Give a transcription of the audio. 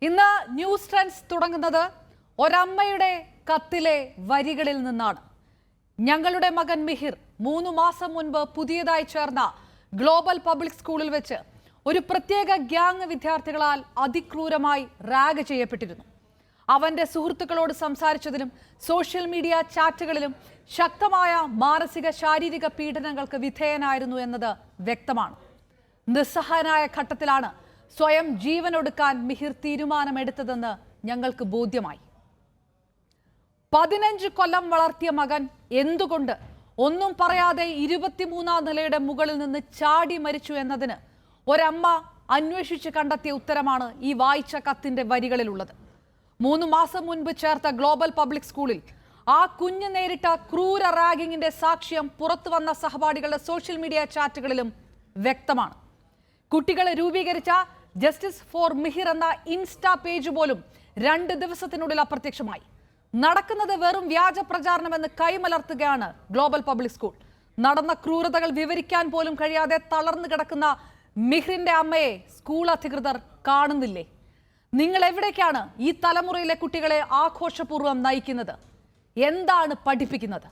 ഇന്ന് news trends തുടങ്ങുന്നത് ഒരമ്മയുടെ കത്തിലെ വരികളിൽ നിന്നാണ്. ഞങ്ങളുടെ മകൻ മിഹിർ 3 മാസം മുൻപ് പുതിയതായി ചേർന്ന ഗ്ലോബൽ പബ്ലിക് സ്കൂളിൽ വെച്ച് ഒരു പ്രത്യേക ഗ്യാങ് വിദ്യാർത്ഥികളാൽ അതിക്രൂരമായി റാഗ് ചെയ്യപ്പെട്ടിരുന്നു. അവന്റെ സുഹൃത്തുക്കളോട് സംസാരിച്ചതിലും സോഷ്യൽ മീഡിയ ചാറ്റുകളിലും ശക്തമായ മാനസിക ശാരീരിക പീഡനങ്ങൾക്ക് വിധേയനായിരുന്നു എന്നത് വ്യക്തമാണ്. നിസ്സഹായനായ ഘട്ടത്തിലാണ് സ്വയം ജീവനൊടുക്കാൻ മിഹിർ തീരുമാനമെടുത്തതെന്ന് ഞങ്ങൾക്ക് ബോധ്യമായി. 15 കൊല്ലം വളർത്തിയ മകൻ എന്തുകൊണ്ട് ഒന്നും പറയാതെ 23ാം നിലയുടെ മുകളിൽ നിന്ന് ചാടി മരിച്ചു എന്നതിന് ഒരമ്മ അന്വേഷിച്ച് കണ്ടെത്തിയ ഉത്തരമാണ് ഈ വായിച്ച കത്തിന്റെ വരികളിലുള്ളത്. 3 മാസം മുൻപ് ചേർത്ത ഗ്ലോബൽ പബ്ലിക് സ്കൂളിൽ ആ കുഞ്ഞ് നേരിട്ട ക്രൂര റാഗിങ്ങിന്റെ സാക്ഷ്യം പുറത്തു വന്ന സഹപാഠികളുടെ സോഷ്യൽ മീഡിയ ചാറ്റുകളിലും വ്യക്തമാണ്. കുട്ടികളെ രൂപീകരിച്ച ജസ്റ്റിസ് ഫോർ മിഹിർ എന്ന ഇൻസ്റ്റാ പേജ് പോലും 2 ദിവസത്തിനുള്ളിൽ അപ്രത്യക്ഷമായി. നടക്കുന്നത് വെറും വ്യാജ പ്രചാരണമെന്ന് കൈമലർത്തുകയാണ് ഗ്ലോബൽ പബ്ലിക് സ്കൂൾ. നടന്ന ക്രൂരതകൾ വിവരിക്കാൻ പോലും കഴിയാതെ തളർന്നു കിടക്കുന്ന മിഹിറിന്റെ അമ്മയെ സ്കൂൾ അധികൃതർ കാണുന്നില്ലേ? നിങ്ങൾ എവിടേക്കാണ് ഈ തലമുറയിലെ കുട്ടികളെ ആഘോഷപൂർവ്വം നയിക്കുന്നത്? എന്താണ് പഠിപ്പിക്കുന്നത്?